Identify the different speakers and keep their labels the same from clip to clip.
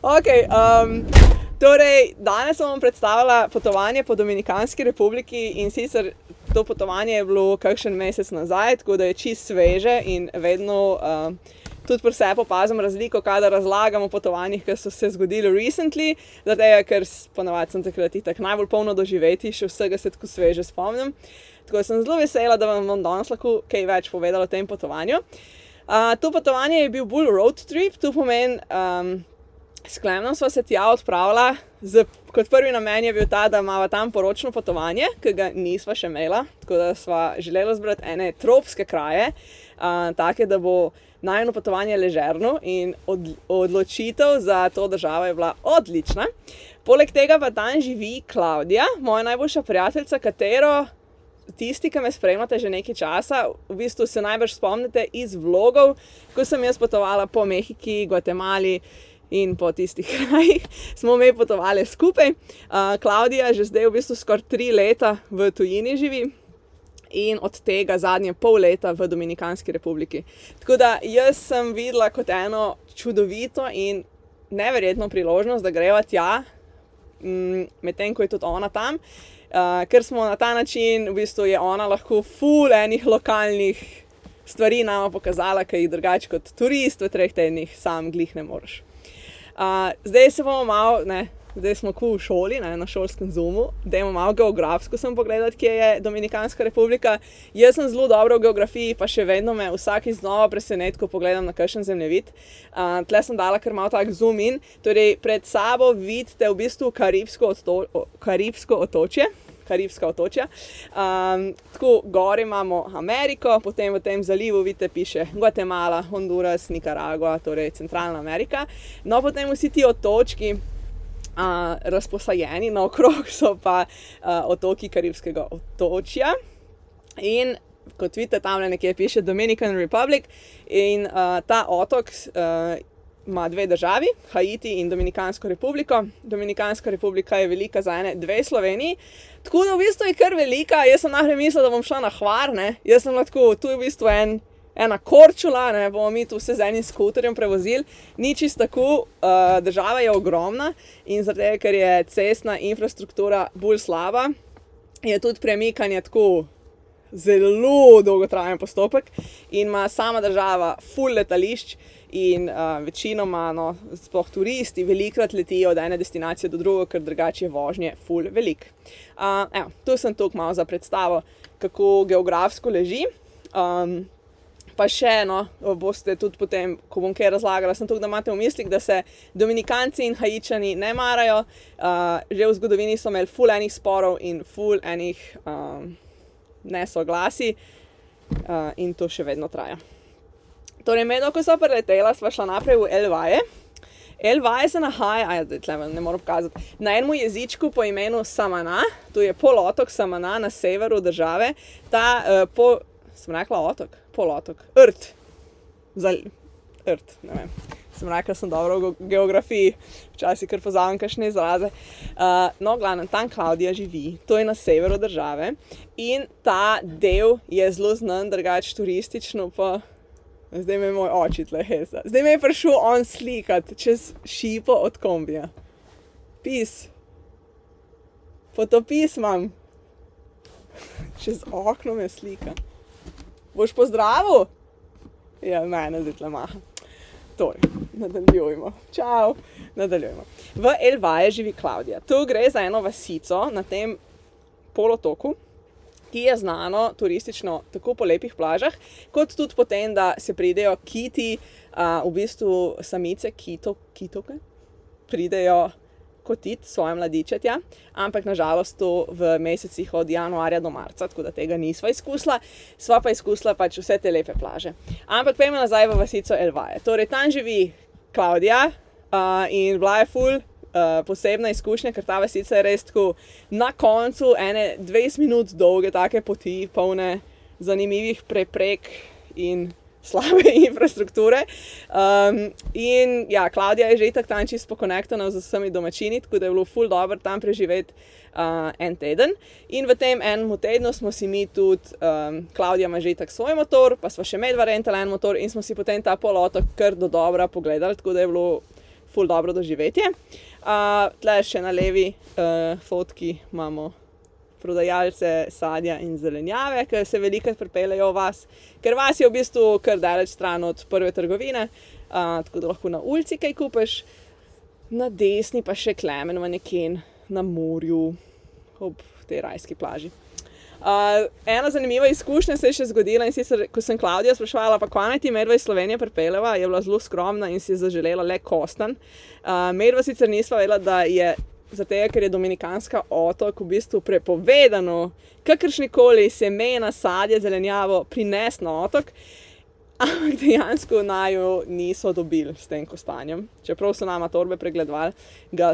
Speaker 1: Okay, torej, danes sem vam predstavila potovanje po Dominikanski republiki in sicer to potovanje je bilo kakšen mesec nazaj, tako da je čisto sveže in vedno tudi pri sebi opazim razliko, kadar razlagam o potovanjih, ki so se zgodili recently, zato ker ponavadi sem takrat itak najbolj polno doživeti, še vsega se tako sveže spomnim. Tako sem zelo vesela, da vam bom danes lahko kaj več povedala o tem potovanju. To potovanje je bil bolj road trip, to pomeni, s Klemnom sva se tja odpravila, kot prvi namen je bil ta, da imava tam poročno potovanje, ki ga nisva še imela, tako da sva želela zbrati ene tropske kraje, take, da bo najino potovanje ležerno in odločitev za to državo je bila odlična. Poleg tega pa tam živi Klaudija, moja najboljša prijateljica, katero tisti, ki me spremljate že nekaj časa, v bistvu se najbrž spomnite iz vlogov, ko sem jaz potovala po Mehiki, Gvatemali in po tistih krajih, smo me potovali skupaj. Klaudija že zdaj v bistvu skoraj 3 leta v tujini živi in od tega zadnje pol leta v Dominikanski republiki. Tako da jaz sem videla kot eno čudovito in neverjetno priložnost, da greva tja, medtem ko je tudi ona tam, ker smo na ta način, v bistvu je ona lahko ful enih lokalnih stvari nama pokazala, ki jih drugače kot turist v 3 tednih sam glih ne moreš. Zdaj se bomo malo, zdaj smo v šoli, na šolskem Zoomu, dajmo malo geografsko sem pogledati, kje je Dominikanska republika. Jaz sem zelo dobra v geografiji, pa še vedno me vsakič znova preseneti, ko pogledam na kakšen zemljevid. Tle sem dala kar malo tak zoom in, torej pred sabo vidite v bistvu Karibska otočja. Tako, gor imamo Ameriko, potem v tem zalivu, vidite, piše Gvatemala, Honduras, Nicaragua, torej Centralna Amerika. No, potem vsi ti otočki razposajeni naokrog so pa otoki Karibskega otočja. In kot vidite, tamle nekje piše Dominican Republic in ta otok ima 2 državi, Haiti in Dominikansko republiko. Dominikanska republika je velika za 2 Sloveniji, tako da v bistvu je kar velika. Jaz sem najprej mislila, da bom šla na Hvar, jaz sem lahko, tu je v bistvu ena Korčula, bomo mi tu vse z enim skuterjem prevozili. Ni čisto tako, država je ogromna in zaradi tega, ker je cestna infrastruktura bolj slaba, je tudi premikanje tako zelo dolgotrajen postopek in ima sama država ful letališč in večinoma, sploh turisti velikokrat letijo od ene destinacije do druge, ker drugače je vožnje ful velik. Evo, tu sem toliko malo za predstavo, kako geografsko leži. Pa še, boste tudi potem, ko bom kaj razlagala, sem tukaj, da imate v mislih, da se Dominikanci in Haitčani ne marajo. Že v zgodovini so imeli ful enih sporov in ful enih nesoglasij in to še vedno traja. Torej, medtem ko sva preletela, sva šla naprej v El Valle. El Valle se nahaja, ne moram pokazati, na enem jezičku po imenu Samana, to je polotok Samana na severu države. Sem rekla otok? Polotok. Rt. Ne vem. Sem rekla, sem dobro v geografiji, včasih kar pozavim kakšne izraze. No, glavno, tam Klaudija živi, to je na severu države in ta del je zelo znan, drugače turistično pa. Zdaj me je moj oči tle hesa. Zdaj me je prišel on slikati čez šipo od kombija. Pis. Fotopis imam. Čez okno me slika. Boš pozdravil? Ja, mene zdaj tle maha. Torej, nadaljujmo. Čau. Nadaljujmo. V El Valle živi Klaudija. Tu gre za eno vasico na tem polotoku, ki je znano turistično tako po lepih plažah, kot tudi potem, da se pridejo kiti, v bistvu samice kitovke, pridejo kotiti svoje mladiče tja, ampak nažalost to v mesecih od januarja do marca, tako da tega nisva izkusila, sva pa izkusila pač vse te lepe plaže. Ampak pojmo nazaj v vasico El Valle. Torej, tam živi Klaudija in bila je ful posebna izkušnja, ker ta vasica je res tako na koncu ene 20 minut dolge take poti, polne zanimivih preprek in slabe infrastrukture. In ja, Klaudija je že itak tam čisto pokonektana z vsemi domačini, tako da je bilo ful dobro tam preživeti en teden. In v tem enem tednu smo si mi tudi, Klaudija ima že itak svoj motor, pa smo še medva rentali en motor in smo si potem ta polotok kar do dobra pogledali, tako da je bilo ful dobro doživetje. Tle še na levi fotki imamo prodajalce sadja in zelenjave, ki se velikokrat pripeljejo v vas, ker vas je v bistvu kar daleč stran od prve trgovine, tako da lahko na ulici kaj kupiš. Na desni pa še Klemen maneken na morju ob tej rajski plaži. Ena zanimiva izkušnja se je še zgodila, in sicer, ko sem Klavdijo spraševala, pa kaj naj ti medva iz Slovenije pripeljeva, je bila zelo skromna in si je zaželela le kostanj. Medva sicer nisva vedela, da je zato, ker je Dominikanska otok v bistvu prepovedano kakršnikoli semena, sadje, zelenjavo prinesti na otok, ampak dejansko naju niso dobili s tem kostanjem. Čeprav so nama torbe pregledovali,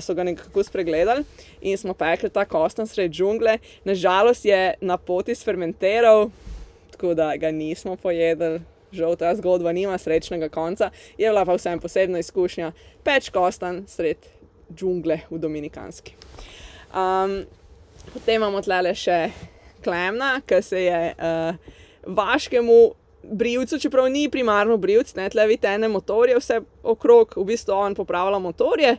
Speaker 1: so ga nekako spregledali in smo pekli ta kostanj sredi džungle. Nažalost je na poti sfermentiral, tako da ga nismo pojedli. Žal ta zgodba nima srečnega konca, je bila pa vsem posebna izkušnja peč kostanj sredi džungle v Dominikanski. Potem imamo tlele še Klemna, ki se je vaškemu brivcu, čeprav ni primarno brivc, tle vidite ene motorje vse okrog, v bistvu on popravlja motorje,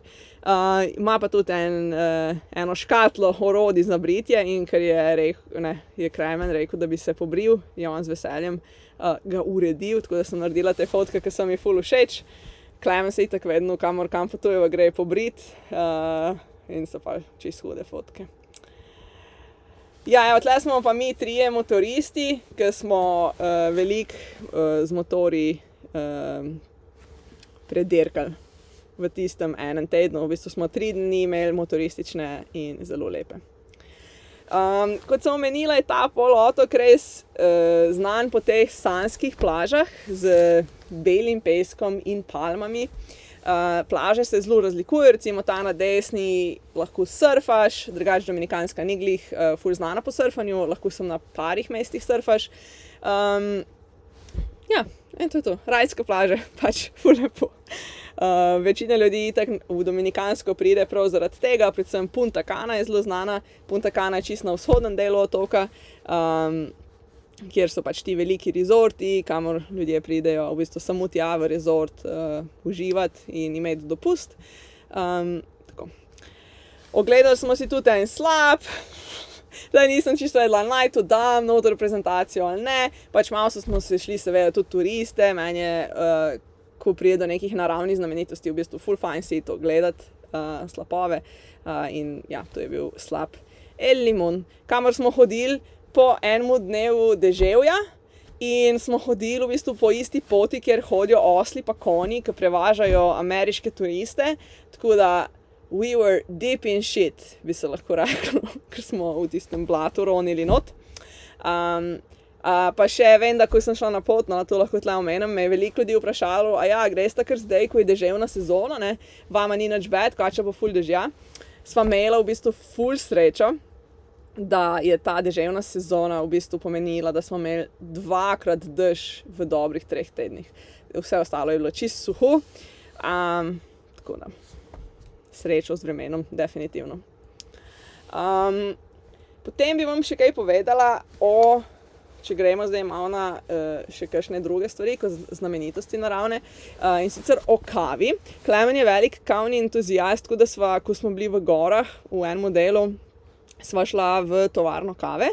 Speaker 1: ima pa tudi eno škatlo orodij za britje, in ker je Klemen rekel, da bi se pobril, je on z veseljem ga uredil, tako da sem naredila te fotke, ki so mi ful všeč. Klemen se itak vedno, kam potujeva, gre pobrit in so pa čisto hude fotke. Ja, evo, tle smo pa mi trije motoristi, ki smo veliko z motorji predirkali v tistem enem tednu. V bistvu smo 3 dni imeli motoristične in zelo lepe. Kot sem omenila, je ta polotok res znan po teh sanskih plažah z belim peskom in palmami. Plaže se zelo razlikujejo, recimo ta na desni lahko surfaš, drugače Dominikanska ni glih ful znana po surfanju, lahko sem na parih mestih surfaš. Ja, in to je to. Rajske plaže, pač ful lepo. Večina ljudi itak v Dominikansko pride prav zaradi tega, predvsem Punta Cana je zelo znana. Punta Cana je čisto na vzhodnem delu otoka, kjer so pač ti veliki rezorti, kamor ljudje pridejo v bistvu samo tja v rezort uživati in imeti dopust. Tako. Ogledali smo si tudi en slap, zdaj nisem čisto vedela, naj to dam noter reprezentacijo ali ne, pač malo smo se šli seveda tudi turiste, meni je, ko prije do nekih naravnih znamenitosti, v bistvu ful fajn si to gledati, slapove, in ja, to je bil slap El Limon, kamor smo hodili po enem dnevu deževja in smo hodili v bistvu po isti poti, kjer hodijo osli pa konji, ki prevažajo ameriške turiste, tako da we were deep in shit, bi se lahko reklo, ker smo v tistem blatu ronili not. Pa še vem, da ko sem šla na pot, no, to lahko tle omenim, me je veliko ljudi vprašalo, a ja, greste kar zdaj, ko je deževna sezona, ne, vama ni nič bed, kača pa ful dežja. Sva imela v bistvu ful srečo, da je ta deževna sezona v bistvu pomenila, da smo imeli 2-krat dež v dobrih 3 tednih. Vse ostalo je bilo čisto suho, tako da srečo z vremenom, definitivno. Potem bi vam še kaj povedala če gremo zdaj malo na še kakšne druge stvari, kot znamenitosti naravne, in sicer o kavi. Klemen je velik kavni entuzijast, tako da ko smo bili v gorah v enem delu, sva šla v tovarno kave,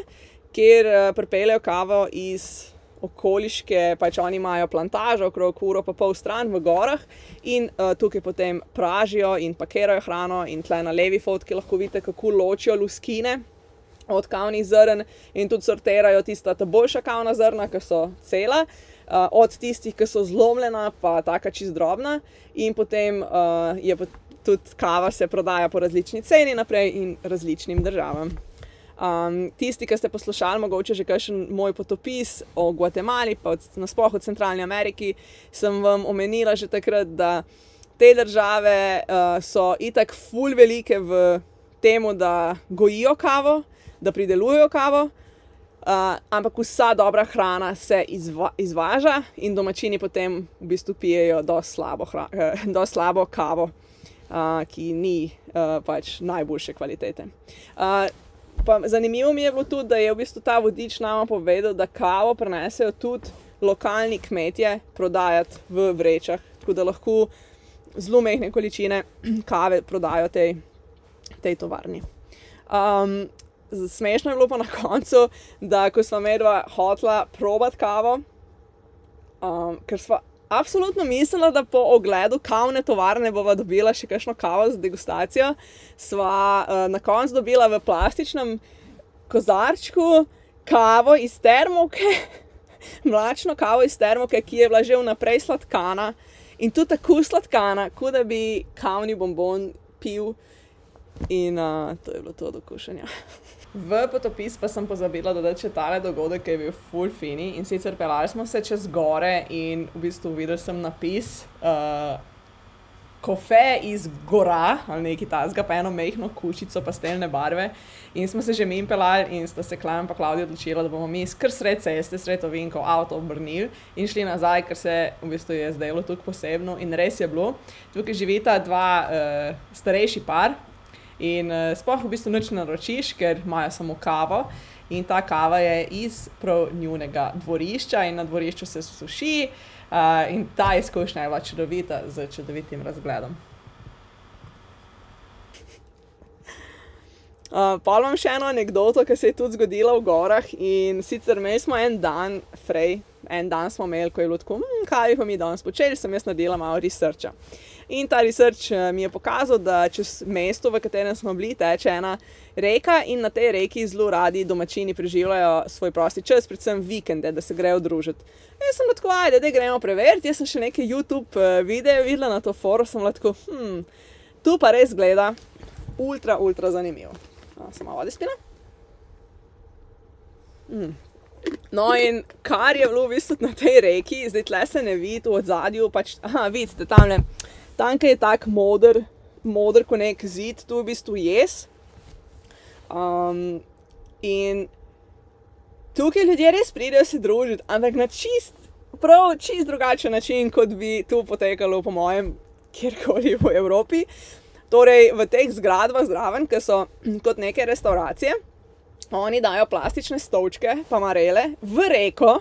Speaker 1: kjer pripeljejo kavo iz okoliške, pač oni imajo plantažo okrog 1,5 ure stran v gorah in tukaj potem pražijo in pakirajo hrano, in tle na levi fotki lahko vidite, kako ločijo luskine od kavnih zrn in tudi sortirajo tista boljša kavna zrna, ki so cela, od tistih, ki so zlomljena, pa taka čist drobna, in potem tudi kava se prodaja po različni ceni naprej in različnim državam. Tisti, ki ste poslušali mogoče že kakšen moj potopis o Gvatemali, pa nasploh o Centralni Ameriki, sem vam omenila že takrat, da te države so itak ful velike v temu, da gojijo kavo, da pridelujejo kavo, ampak vsa dobra hrana se izvaža in domačini potem v bistvu pijejo dosti slabo kavo, ki ni pač najboljše kvalitete. Pa zanimivo mi je bilo tudi, da je v bistvu ta vodič nama povedal, da kavo prinesejo tudi lokalni kmetje prodajati v vrečah, tako da lahko zelo majhne količine kave prodajo tej tovarni. Smešno je bilo pa na koncu, da ko sva medva hotela probati kavo, ker sva absolutno mislila, da po ogledu kavne tovarne bova dobila še kakšno kavo za degustacijo, sva na koncu dobila v plastičnem kozarčku kavo iz termovke, mlačno kavo iz termovke, ki je bila že vnaprej sladkana in tudi tako sladkana, kot da bi kavni bonbon pil in to je bilo to do kušanja. V potopis pa sem pozabila dodati še tale dogodek, ki je bil ful fini in sicer peljali smo se čez gore in v bistvu videli sem napis Kofe iz gora ali nekaj takega, pa eno majhno kučico pastelne barve in smo se že mimo peljali in sta se Klemen pa Klavdija odločila, da bomo mi kar sred ceste, sred ovinkov avto obrnili in šli nazaj, ker se v bistvu je zdelo tukaj posebno in res je bilo. Tukaj živita dva starejši par in sploh v bistvu nič naročiš, ker imajo samo kavo in ta kava je iz prav njunega dvorišča in na dvorišču se suši in ta izkušnja je bila čudovita z čudovitim razgledom. Pol imam še eno anekdoto, ki se je tudi zgodila v gorah in sicer imeli smo en dan smo imeli, ko je bilo tako, kaj bi pa mi danes počeli, sem jaz naredila malo researcha. In ta research mi je pokazal, da čez mesto, v katerem smo bili, teče ena reka in na tej reki zelo radi domačini preživljajo svoj prosti čas, predvsem vikende, da se grejo družiti. Jaz sem tako, ajde, da gremo preveriti, jaz sem še neke YouTube videe videla na to forum, sem tako, tu pa res gleda ultra zanimivo. Sem malo vode spila. No in kar je bilo v bistvu na tej reki, zdaj tle se ne vidi v odzadju, pač, vidite tamle, tanka je tak moder ko nek zid, tu v bistvu jez. In tukaj ljudje res pridejo se družiti, ampak na čist drugačen način, kot bi tu potekalo po mojem kjerkoli v Evropi. Torej v teh zgradbah zraven, ki so kot neke restauracije, oni dajo plastične stolčke pa marele v reko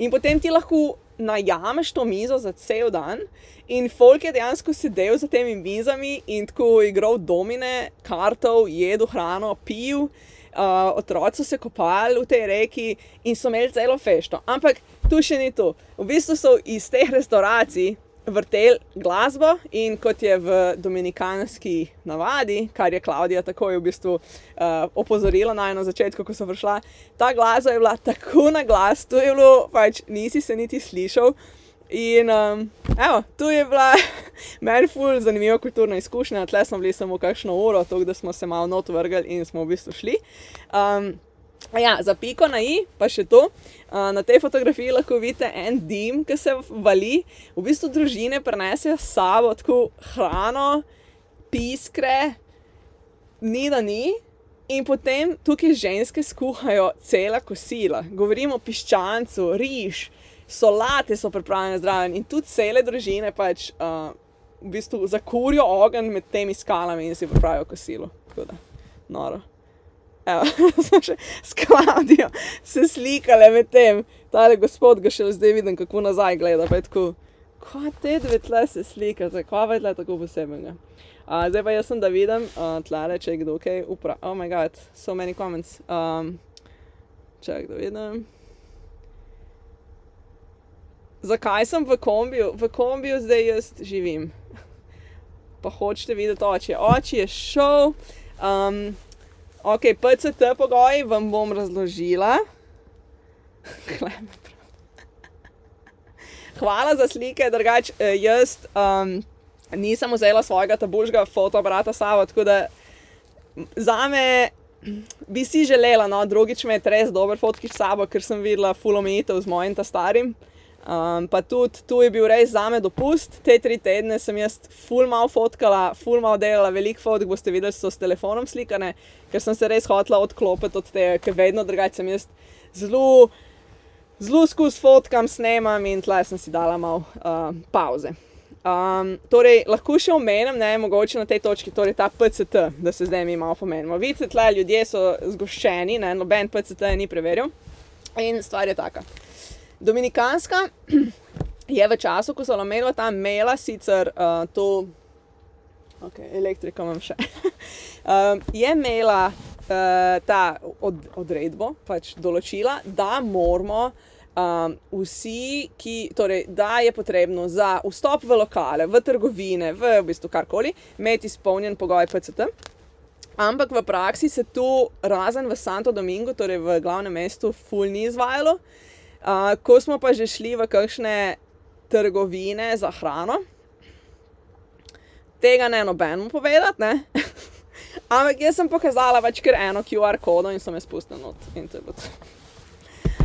Speaker 1: in potem ti lahko najameš to mizo za cel dan in folk je dejansko sedel za temi mizami in tako igral domine, kartov, jedel hrano, pil, otroci so se kopali v tej reki in so imeli celo fešto. Ampak tu še ni to. V bistvu so iz teh restauracij vrteli glasbo in kot je v dominikanski navadi, kar je Klavdija takoj v bistvu opozorila na začetku, ko so prišla, ta glasba je bila tako na glas, tu je bilo, pač nisi se niti slišal in evo, tu je bila meni ful zanimiva kulturna izkušnja, tle smo bili samo kakšno uro, tako da smo se malo not vrgli in smo v bistvu šli. Ja, za piko na i, pa še to, na tej fotografiji lahko vidite en dim, ki se vali. V bistvu družine prinesejo s sabo tako hrano, piskre, ni da ni. In potem tukaj ženske skuhajo cela kosila. Govorimo o piščancu, riž, solate so pripravljene zraven in tudi cele družine pač v bistvu zakurijo ogenj med temi skalami in si pripravijo kosilo. Tako da, noro. Evo, smo še s Klavdijo se slikale med tem. Tale gospod ga še zdaj vidim, kako nazaj gleda, pa je tako, kva te dve tle se slikate, kva pa je tle tako posebnega. Zdaj pa jaz sem da vidim, tlele, če je kdo kaj oh my god, so many comments. Čak, da vidim. Zakaj sem v kombiju? V kombiju zdaj jaz živim. Pa hočete videti oči. Oči je šel. Ok, PCT pogoji vam bom razložila. Hvala za slike, drugač jaz nisem vzela svojega tabuškega fotoaparata s sabo, tako da zame bi si želela, no, drugič me je res dober fotkiš s sabo, ker sem videla ful omejitev z mojim ta starim. Pa tudi tu je bil res zame dopust, te 3 tedne sem jaz ful malo fotkala, ful malo delala, veliko fotk boste videli, so s telefonom slikane, ker sem se res hotela odklopiti od tega, ker vedno drugače sem jaz zelo skus fotkam, snemam in tle sem si dala malo pauze. Torej, lahko še omenim, ne, mogoče na tej točki, torej ta PCT, da se zdaj mi malo pomenimo. Vidite, tle ljudje so zgoščeni, ne, noben PCT ni preveril in stvar je taka. Dominikanska je v času, ko so Lamelva imela sicer to, ok, elektriko imam še, je imela ta odredbo, pač določila, da moramo vsi, torej, da je potrebno za vstop v lokale, v trgovine, v bistvu karkoli, imeti izpolnjen pogoj PCT. Ampak v praksi se tu, razen v Santo Domingo, torej v glavnem mestu, ful ni izvajalo. Ko smo pa že šli v kakšne trgovine za hrano, tega ne nobenemu povedati, ne? Ampak jaz sem pokazala pač kar eno QR kodo in so me spustili not. In to je bilo to.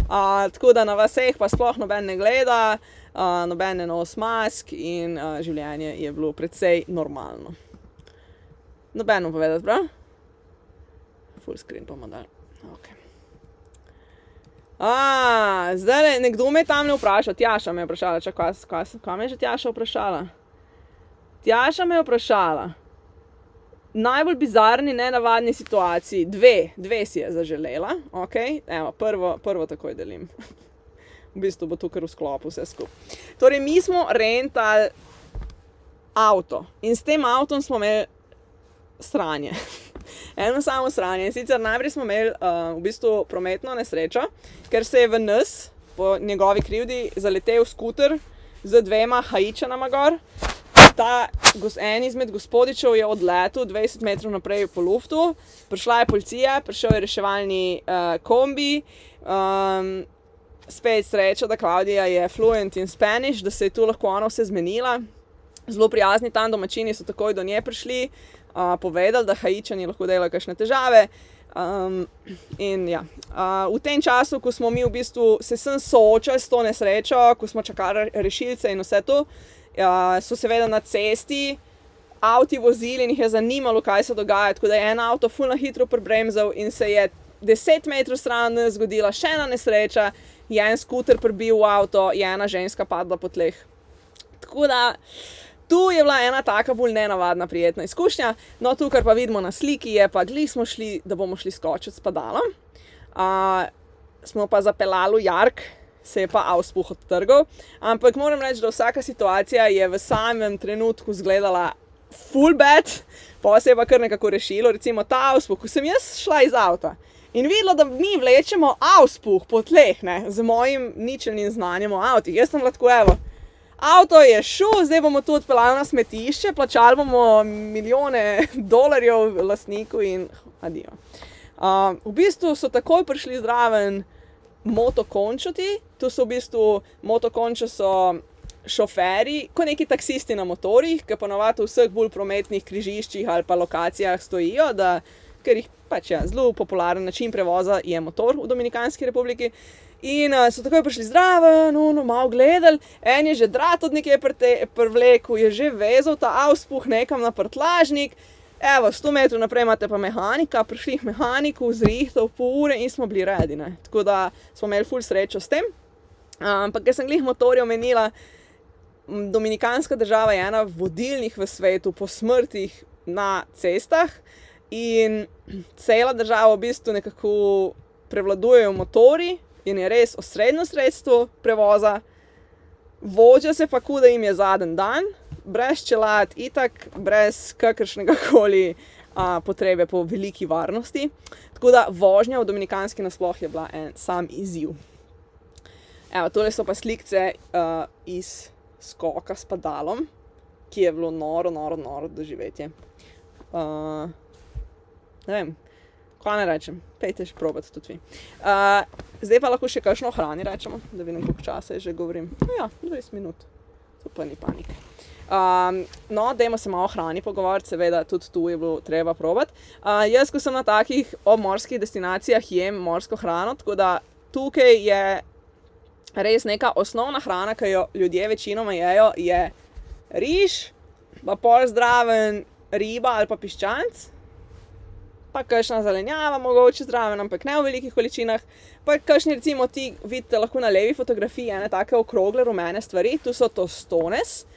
Speaker 1: Tako da na vaseh pa sploh noben ne gleda, noben ne nosi mask in življenje je bilo precej normalno. Nobeno povedati, prav? Full screen pa bomo dali. Okay. Zdaj nekdo me tam ne vprašal, Tjaša me je vprašala, kaj me je že Tjaša vprašala? Tjaša me je vprašala. Najbolj bizarni, nenavadni situaciji, dve si je zaželela, ok? Evo, prvo takoj delim. V bistvu bo tukaj v sklopu vse skupaj. Torej, mi smo rentali avto in s tem avtom smo imeli sranje. Eno samo sranje. In sicer najprej smo imeli v bistvu prometno nesrečo, ker se je v nas, po njegovi krivdi, zaletel skuter z 2 Haičanama gor. En izmed gospodičev je odletel 20 metrov naprej po luftu, prišla je policija, prišel je reševalni kombi, spet sreča, da Klaudija je fluent in Spanish, da se je tu lahko ona vse zmenila. Zelo prijazni tam domačini so takoj do nje prišli, povedali, da Haičani lahko delajo kakšne težave. In ja, v tem času, ko smo mi v bistvu se sem soočali s to nesrečo, ko smo čakali rešilce in vse to, so seveda na cesti avti vozili in jih je zanimalo, kaj se dogaja, tako da je en avto ful na hitro prebremzal in se je 10 metrov stran zgodila še ena nesreča, je en skuter prebil v avto, je ena ženska padla po tleh. Tako da, tu je bila ena taka bolj nenavadna prijetna izkušnja, no tu, kar pa vidimo na sliki, je pa glih smo šli, da bomo šli skočiti s padalom, smo pa zapeljali v jark, se je pa auspuh odtrgal, ampak moram reči, da vsaka situacija je v samem trenutku izgledala full bad, pa se je pa kar nekako rešilo, recimo ta auspuh, ko sem jaz šla iz avta in videla, da mi vlečemo auspuh po tleh, ne, z mojim ničelnim znanjem o avtih, jaz sem lahko, evo, avto je šel, zdaj bomo tu odpeljali na smetišče, plačali bomo milijone dolarjev lastniku in adijo. V bistvu so takoj prišli zraven motokončoti, tu so v bistvu, motokončo so šoferji, kot neki taksisti na motorjih, ki ponovadi v vseh bolj prometnih križiščih ali pa lokacijah stojijo, ker jih pač je zelo popularen način prevoza je motor v Dominikanski republiki. In so takoj prišli zraven, malo gledali, en je že drat od nekje privlekel, je že vezal ta auspuh nekam na prtlažnik. Evo, 100 metrov naprej imate pa mehanika, prišli jih mehaniku, zrihtal pol ure in smo bili redi, ne. Tako da smo imeli ful srečo s tem. Ampak, ker sem glih motorje omenila, Dominikanska država je ena vodilnih v svetu po smrtih na cestah in cela država v bistvu nekako prevladujejo motorji in je res osrednjo sredstvo prevoza. Vozijo se pa da jim je zadnji dan, brez čelad, itak, brez kakršnega koli potrebe po veliki varnosti. Tako da vožnja v Dominikanski nasploh je bila en sam izziv. Evo, tole so pa slikce iz skoka s padalom, ki je bilo noro doživetje. Ne vem, kaj ne rečem, pejte še probati tudi vi. Zdaj pa lahko še kakšno o hrani rečemo, da vidim, koliko časa je že govorim. Ja, 20 minut, to pa ni panike. No, dajmo se malo o hrani pogovoriti, seveda tudi tu je bilo treba probati. Jaz, ko sem na takih obmorskih destinacijah, jem morsko hrano, tako da tukaj je res neka osnovna hrana, ki jo ljudje večinoma jejo, je riž, pa pol zdraven riba ali pa piščanc, pa kakšna zelenjava mogoče zraven, ampak ne v velikih količinah. Pa kakšni, recimo, ti vidite lahko na levi fotografiji ene take okrogle rumene stvari, tu so tostones.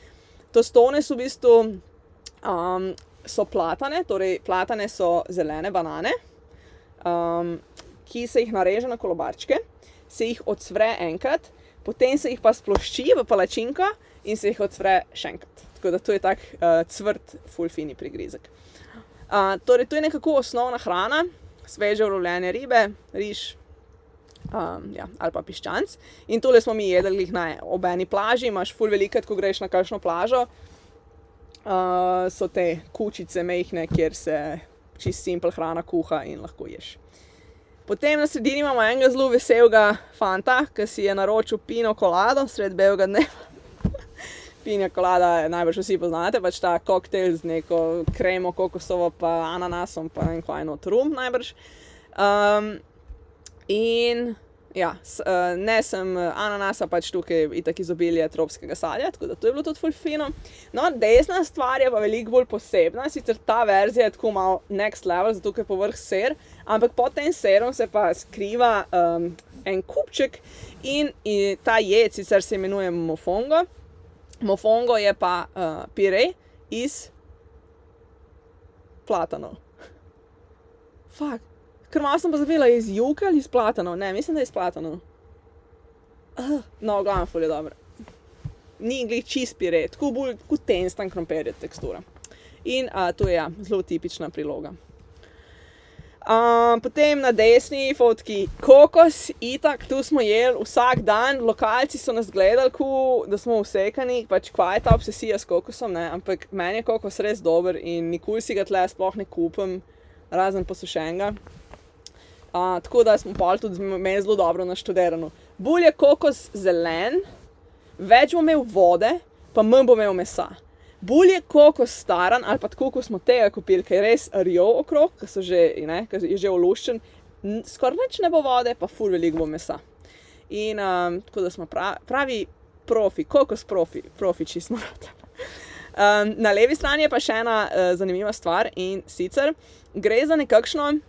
Speaker 1: Tostones v bistvu so platane, torej platane so zelene banane, ki se jih nareže na kolobarčke, se jih odsvre enkrat, potem se jih pa splošči v palačinko in se jih odfre še enkrat. Tako da to je tak cvrt, ful fini prigrizek. Torej, to je nekako osnovna hrana, sveže ulovljene ribe, riž, ali pa piščanc. In tole smo mi jedli na ob eni plaži, imaš ful velikrat, ko greš na kakšno plažo, so te kučice mehne, kjer se čist simpel hrana kuha in lahko ješ. Potem na sredini imamo enega zelo veselega fanta, ki si je naročil pino colado sred belega dneva. Pina colada najbrž vsi poznate, pač ta koktejl z neko kremo, kokosovo pa ananasom, pa ne vem kaj not rum najbrž. In ja, nesem ananasa pač tukaj itak izobilje tropskega sadja, tako da to je bilo tudi ful fino. No, desna stvar je pa veliko bolj posebna, sicer ta verzija je tako malo next level, zato ker je povrh ser, ampak pod tem serom se pa skriva en kupček in ta jed sicer se imenuje mofongo. Mofongo je pa pire iz platanov. Fuck. Ker malo sem pozabila, iz juke ali iz platanov? Ne, mislim, da je iz platanov. No, glavno ful je dobro. Ni glih čist pire, tako bolj kot tenstan krompir je tekstura. In to je zelo tipična priloga. Potem na desni fotki kokos, itak, tu smo jeli vsak dan, lokalci so nas gledali, da smo usekani, pač kva je ta obsesija s kokosom, ne, ampak meni je kokos res dober in nikoli si ga tle sploh ne kupim, razen posušenega. Tako da smo pol tudi meni zelo dobro naštudirano. Bolj je kokos zelen, več bo imel vode, pa manj bo imel mesa. Bolj je kokos staran, ali pa tako, ko smo tega kupili, ki je res rjov okrog, ki je že oluščen, skoraj nič ne bo vode, pa ful veliko bo mesa. In tako da smo pravi profi, kokos profiči smo. Na levi strani je pa še ena zanimiva stvar in sicer gre za nekakšno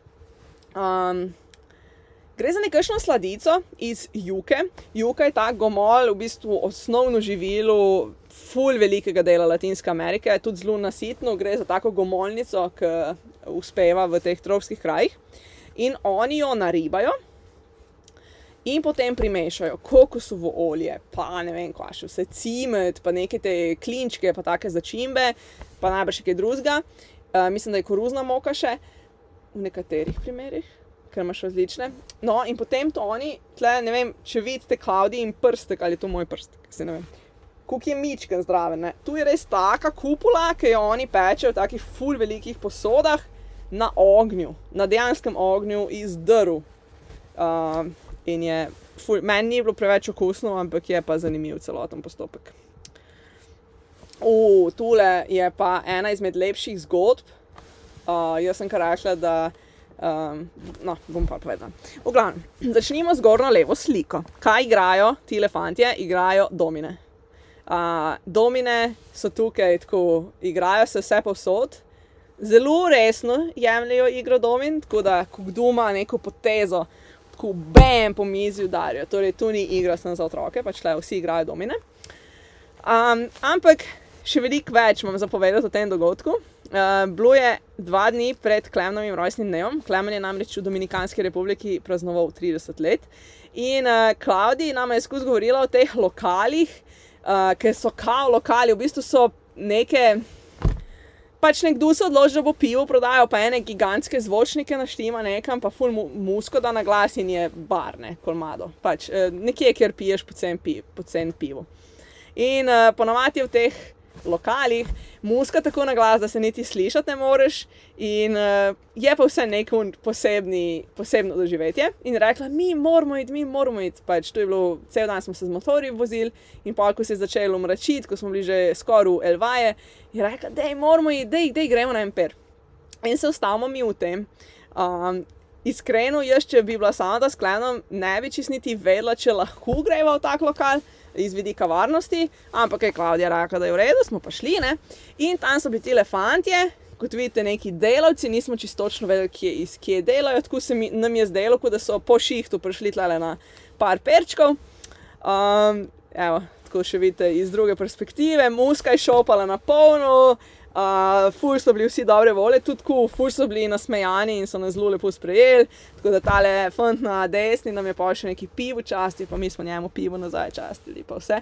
Speaker 1: sladico iz juke. Juka je ta gomolj, v bistvu osnovno živilo ful velikega dela Latinske Amerike, tudi zelo nasitno, gre za tako gomoljnico, ki uspeva v teh tropskih krajih. In oni jo naribajo in potem primešajo kokosovo olje, pa ne vem kva še vse, cimet, pa neke te klinčke, pa take začimbe, pa najbrž še kaj drugega. Mislim, da je koruzna moka še, v nekaterih primerih, ker imaš različne. No, in potem to oni, tle, ne vem, če vidite Klaudi in prstek, ali je to moj prstek, se ne vem. Kuk je mičken zdraven, ne. Tu je res taka kupula, ki jo oni pečejo v takih ful velikih posodah na ognju, na dejanskem ognju iz drv. In je, meni ni bilo preveč okusno, ampak je pa zanimiv celoten postopek. Tule je pa ena izmed lepših zgodb. Jaz sem kar rekla, da no, bom pa povedala. V glavnem, začnimo z zgornjo levo sliko. Kaj igrajo tile fantje? Igrajo domine. Domine so tukaj tako, igrajo se vse povsod. Zelo resno jemljajo igro domin, tako da, ko kdo ima neko potezo, tako bam po mizi udarijo. Torej, tu ni igra samo za otroke, pač tle vsi igrajo domine. Ampak še veliko več imam zapovedati o tem dogodku. Bilo je 2 dni pred Klemenovim rojstnim dnevom. Klemen je namreč v Dominikanski republiki praznoval 30 let. In Klaudi nama je skozi govorila o teh lokalih, ker so kao lokali, v bistvu so neke, pač nekdo se odloči, da bo pivo prodajal, pa ene gigantske zvočnike naštima nekam, pa ful musko da na glas in je bar, ne, kolmado. Pač nekje, kjer piješ pocen pivo. In ponavadi je v teh lokalih muska tako na glas, da se niti slišati ne moreš in je pa vse neko posebno doživetje. In rekla, mi moramo iti, pač to je bilo, cel dan smo se z motorji vozili in pa ko se je začelo mračiti, ko smo bili že skoraj v Elvaje, je rekla, dej moramo iti, dej gremo na Emper. In se ustavimo mi v tem. Iskreno, jaz, če bi bila sama da s Klemenom, ne bi čist niti vedela, če lahko greva v tak lokal, iz vidika varnosti, ampak je Klaudija rekla, da je v redu, smo pa šli, ne. In tam so bili tile fantje, kot vidite, neki delavci, nismo čisto točno vedeli, kje delajo, tako se nam je zdelo, kot da so po šihtu prišli tlele na par perčkov. Evo, tako še vidite iz druge perspektive, muska je šopala na polno, Ful so bili vsi dobre volje, tudi ful so bili nasmejani in so nas zelo lepo sprejeli, tako da tale fant na desni nam je pa še neki pivo častil, pa mi smo njemu pivo nazaj častili pa vse.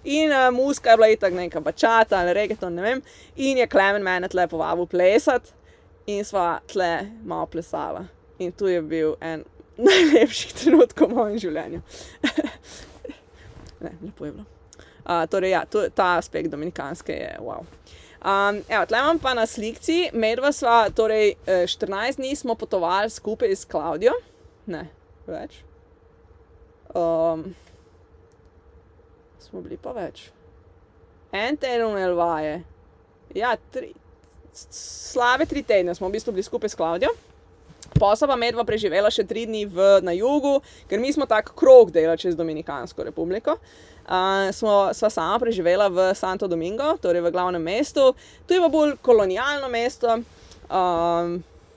Speaker 1: In muzika je bila itak neka bačata ali reggaeton, ne vem, in je Klemen mene tle povabil plesat in sva tle malo plesala. In tu je bil en najlepših trenutkov v mojem življenju. Ne, lepo je bilo. Torej ja, ta aspekt dominikanske je wow. Evo, tle imam pa na slikci, medva sva, torej 14 dni smo potovali skupaj s Klaudijo, ne, več. Smo bili pa več. En teden v Elvaje, ja, slabe 3 tedne smo v bistvu bili skupaj s Klaudijo. Pa sva pa medva preživela še 3 dni na jugu, ker mi smo tak krog delali čez Dominikansko republiko. Sva sama preživela v Santo Domingo, torej v glavnem mestu. Tu je pa bolj kolonialno mesto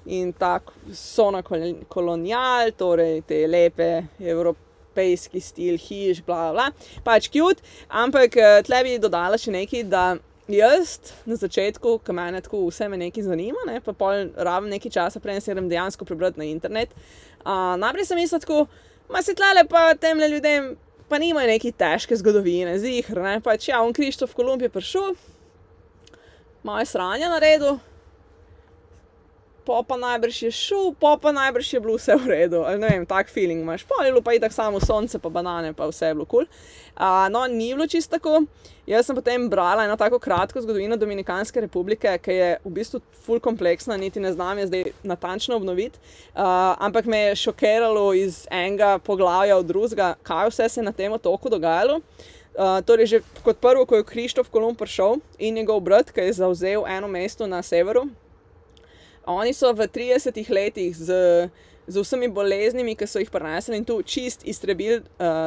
Speaker 1: in tak sona kolonial, torej te lepe evropejski stil hiš, bla, bla, bla. Pač cute, ampak tle bi dodala še nekaj, da jaz na začetku, ko mene tako vse me nekaj zanima, ne, pa pol rabim nekaj časa, preden se grem dejansko prebrati na internet. Najprej sem mislila tako, ma se tlele pa temle ljudem pa nimajo neki težke zgodovine, zihr, ne, pač ja, on Krištof Kolumb je prišel, malo je sranja naredil, pa najbrž je šel, pa najbrž je bilo vse v redu, ali ne vem, tak feeling imaš, pa je bilo pa itak samo sonce pa banane, pa vse je bilo cool. No, ni bilo čisto tako, jaz sem potem brala eno tako kratko zgodovino Dominikanske republike, ki je v bistvu ful kompleksna, niti ne znam je zdaj natančno obnoviti, ampak me je šokiralo iz enega poglavja od drugega, kaj vse se je na tem otoku dogajalo. Torej že kot prvo, ko je Krištof Kolumb prišel in njegov brat, ki je zavzel eno mesto na severu, oni so v 30 letih z vsemi boleznimi, ki so jih prinesli in tu čist iztrebili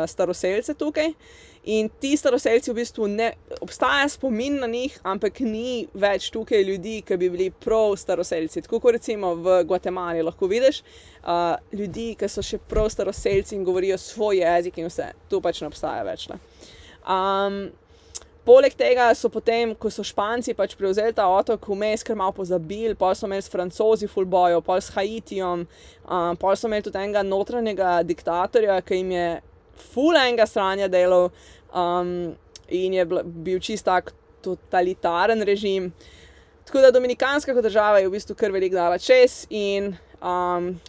Speaker 1: staroselce tukaj. In ti staroselci v bistvu ne, obstaja spomin na njih, ampak ni več tukaj ljudi, ki bi bili prav staroselci. Tako kot recimo v Gvatemali lahko vidiš ljudi, ki so še prav staroselci in govorijo svoj jezik in vse. Tu pač ne obstaja več. Poleg tega so potem, ko so Španci pač prevzeli ta otok, vmes kar malo pozabili, pol so imeli s Francozi ful bojev, pol s Haitijom, pol so imeli tudi enega notranjega diktatorja, ki jim je ful enega sranja delal in je bil čist tak totalitaren režim. Tako da Dominikanska kot država je v bistvu kar veliko dala čez in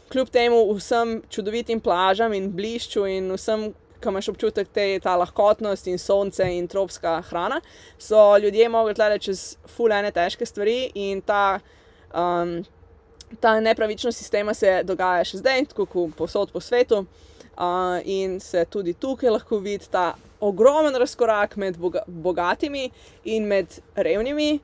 Speaker 1: kljub temu vsem čudovitim plažam in blišču in vsem, ko imaš občutek ta lahkotnost in sonce in tropska hrana, so ljudje mogli tle čez ful ene težke stvari in ta nepravičnost sistema se dogaja še zdaj, tako kot povsod po svetu. In se tudi tukaj lahko vidi ta ogromen razkorak med bogatimi in med revnimi.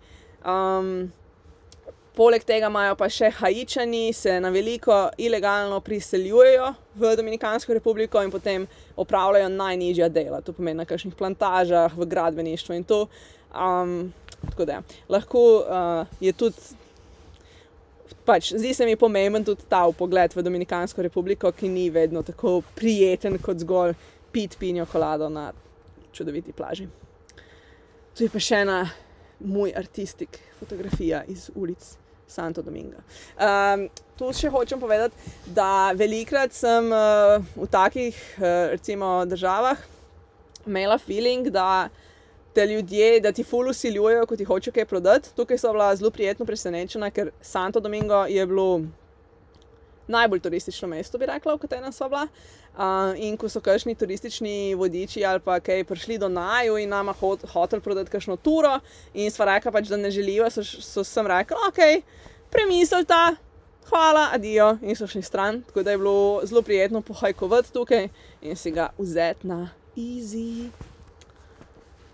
Speaker 1: Poleg tega imajo pa še Haitčani, se na veliko ilegalno priseljujejo v Dominikansko republiko in potem opravljajo najnižja dela. To pomeni na kakšnih plantažah, v gradbeništvu in to. Tako da, lahko je tudi, pač zdi se mi pomemben tudi ta vpogled v Dominikansko republiko, ki ni vedno tako prijeten kot zgolj pit pinjo kolado na čudoviti plaži. Tu je pa še ena moj artistik fotografija iz ulic Santo Domingo. Tu še hočem povedati, da velikrat sem v takih recimo državah imela feeling, da te ljudje, da ti ful vsiljujejo, ko ti hočejo kaj prodati. Tukaj so bila zelo prijetno presenečena, ker Santo Domingo je bilo najbolj turistično mesto, bi rekla, v katerem sva bila. In ko so kakšni turistični vodiči ali pa kaj prišli do naju in nama hotel prodati kakšno turo in sva rekla pač, da ne želijo, sem rekla, ok, premislita, hvala, adijo in so šli stran. Tako da je bilo zelo prijetno pohajkovati tukaj in si ga vzeti na easy.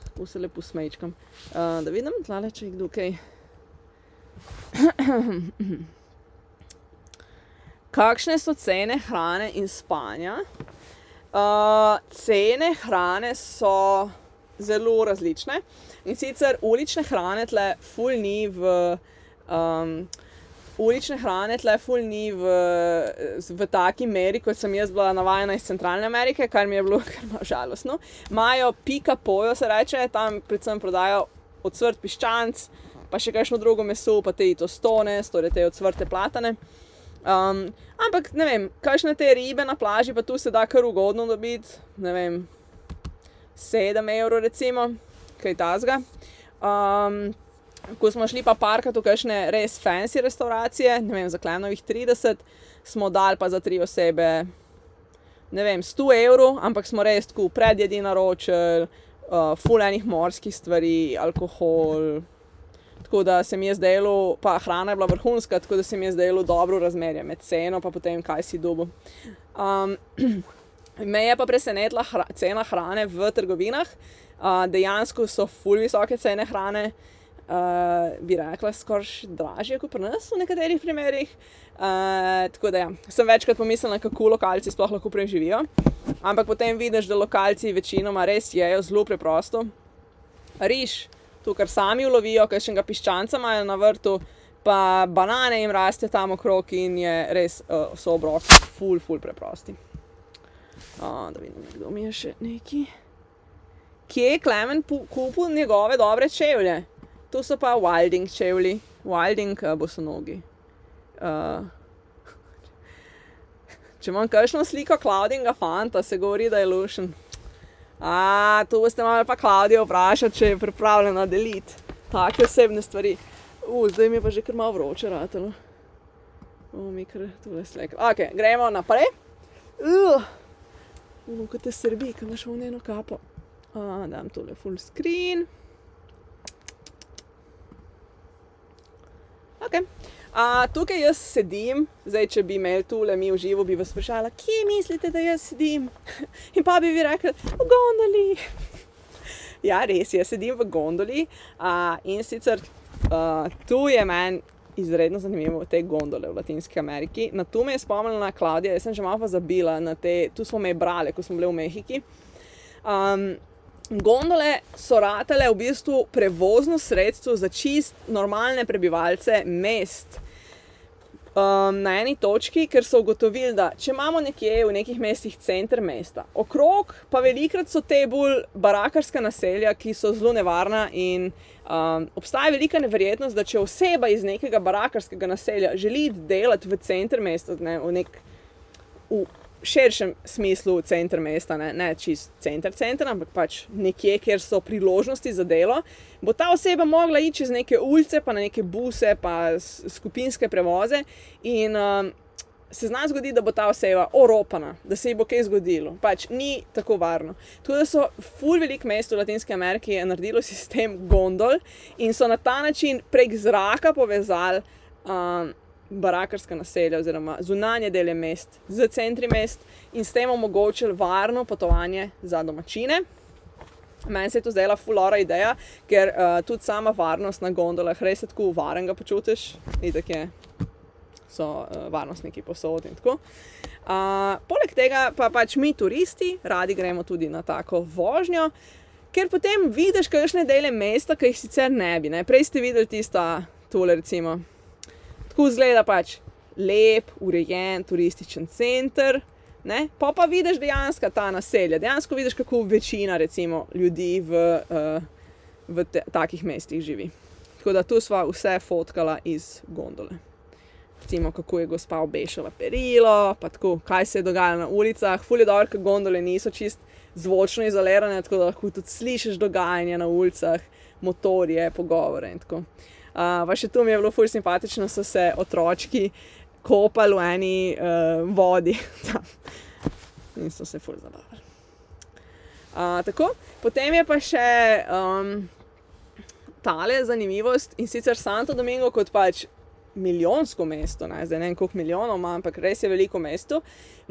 Speaker 1: Tako se lepo smejčkam. Da vidim, tlale, če je kdo kaj. Kakšne so cene hrane in spanja? Cene hrane so zelo različne. In sicer ulične hrane tle ful ni v taki meri, kot sem jaz bila navajena iz Centralne Amerike, kar mi je bilo kar malo žalostno. Imajo Pica Pollo, se reče, tam predvsem prodajo ocvrt piščanc, pa še kakšno drugo meso, pa te tostone, torej te ocvrte platane. Ampak, ne vem, kakšne te ribe na plaži, pa tu se da kar ugodno dobiti, ne vem, 7 € recimo, kaj tazga. Ko smo šli pa parkat v kakšne res fancy restauracije, ne vem, za Klemnovih 30, smo dali pa za 3 osebe, ne vem, 100 €, ampak smo res tako predjedi naročili, ful enih morskih stvari, alkohol, tako da se mi je zdelo, pa hrana je bila vrhunska, tako da se mi je zdelo dobro razmerje med ceno pa potem, kaj si dobil. Me je pa presenetila cena hrane v trgovinah. Dejansko so ful visoke cene hrane, bi rekla skoraj dražje kot pri nas v nekaterih primerih. Tako da ja, sem večkrat pomislila, kako lokalci sploh lahko preživijo. Ampak potem vidiš, da lokalci večinoma res jejo zelo preprosto. Riž, to kar sami ulovijo, kakšnega piščanca imajo na vrtu, pa banane jim raste tam okrog in je res, so obroki ful preprosti. Da vidim, kdo mi je še neki. Kje je Klemen kupil njegove dobre čevlje? To so pa Wilding čevlji, Wilding bosonogi. Če imam kakšno sliko Claudinga fanta, se govori, da je lušen. Tu boste malo pa Klaudijo vprašati, če je pripravljena deliti take osebne stvari. Zdaj mi je pa že kar malo vroče ratalo. Mi kar tole slekal. Ok, gremo naprej. Ko te srbi, ko imaš v njeno kapo. Dam tole full screen. Ok. Tukaj jaz sedim, zdaj, če bi imeli tule mi v živo, bi vas vprašala, kje mislite, da jaz sedim? In pa bi rekli, v gondoli. Ja, res, jaz sedim v gondoli in sicer tu je meni izredno zanimivo te gondole v Latinski Ameriki. Na tu me je spomnila Klaudija, jaz sem že malo pa zabila na te, tu smo me brali, ko smo bili v Mehiki. Gondole so ratale v bistvu prevozno sredstvo za čist normalne prebivalce mest na eni točki, ker so ugotovili, da če imamo nekje v nekih mestih center mesta, okrog pa velikrat so te bolj barakarska naselja, ki so zelo nevarna in obstaja velika neverjetnost, da če oseba iz nekega barakarskega naselja želi delati v center mesta, v širšem smislu center mesta, ne čist center, ampak pač nekje, kjer so priložnosti za delo, bo ta oseba mogla iti čez neke ulice, pa na neke buse, pa skupinske prevoze in se zna zgoditi, da bo ta oseba oropana, da se ji bo kaj zgodilo. Pač ni tako varno. Tako da so ful veliko mest v Latinski Ameriki naredilo sistem gondol in so na ta način prek zraka povezali barakarska naselja oziroma zunanje dele mest z centri mest in s tem omogočili varno potovanje za domačine. Meni se je to zdela fulora ideja, ker tudi sama varnost na gondolah res je tako varenga počutiš. Itak so varnostniki posod in tako. Poleg tega pa pač mi turisti radi gremo tudi na tako vožnjo, ker potem vidiš kakšne dele mesta, ki jih sicer ne bi. Prej ste videli tista tole recimo. Tako izgleda pač lep, urejen, turističen center, pa vidiš dejansko ta naselja, dejansko vidiš, kako večina recimo ljudi v takih mestih živi. Tako da tu sva vse fotkala iz gondole. Recimo, kako je gospa obešala perilo, pa tako, kaj se je dogajalo na ulicah. Ful je dobro, ker gondole niso čist zvočno izolirane, tako da lahko tudi slišiš dogajanje na ulicah, motorje, pogovore in tako. Pa še tu mi je bilo ful simpatično, so se otročki kopali v eni vodi in so se ful zabavali. Tako, potem je pa še tale zanimivost in sicer Santo Domingo kot pač milijonsko mesto, zdaj ne vem koliko milijonov ima, ampak res je veliko mesto,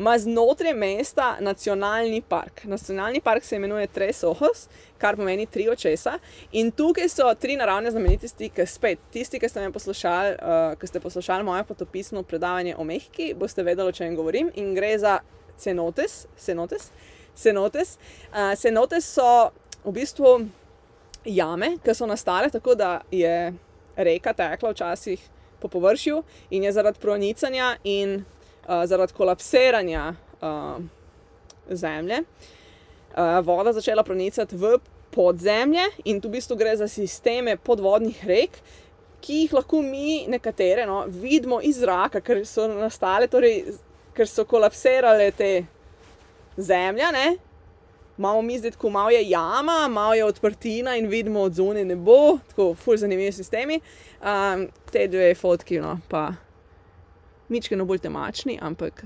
Speaker 1: ima znotraj mesta nacionalni park. Nacionalni park se imenuje Tres Ojos, kar pomeni 3 očesa in tukaj so 3 naravne znamenitosti, ki spet, tisti, ki ste me poslušali, ki ste poslušali moje potopisno predavanje o Mehiki, boste vedeli, o čem govorim in gre za cenotes. Cenotes so v bistvu jame, ki so nastale tako, da je reka tekla včasih po površju in je zaradi pronicanja in zaradi kolapsiranja zemlje voda začela pronicati v podzemlje in tu v bistvu gre za sisteme podvodnih rek, ki jih lahko mi nekatere vidimo iz zraka, ker so nastale, torej, ker so kolapsirale te zemlja, ne. Imamo mi zdaj tako, malo je jama, malo je odprtina in vidimo od zunaj nebo, tako ful zanimivi sistemi. Te dve fotki, pa mičkeno bolj temačni, ampak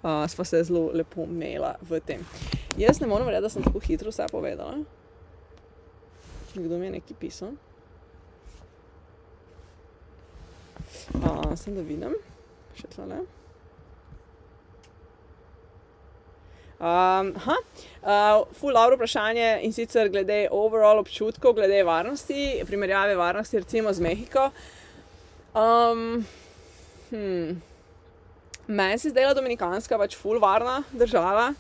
Speaker 1: sva se zelo lepo imela v tem. Jaz ne moram reči, da sem tako hitro vse povedala. Nekdo mi je nekaj pisal. Sem da vidim. Še tlele. Ful dobro vprašanje in sicer glede overall občutkov, glede varnosti, primerjave varnosti recimo z Mehiko. Meni se zdela Dominikanska pač ful varna država,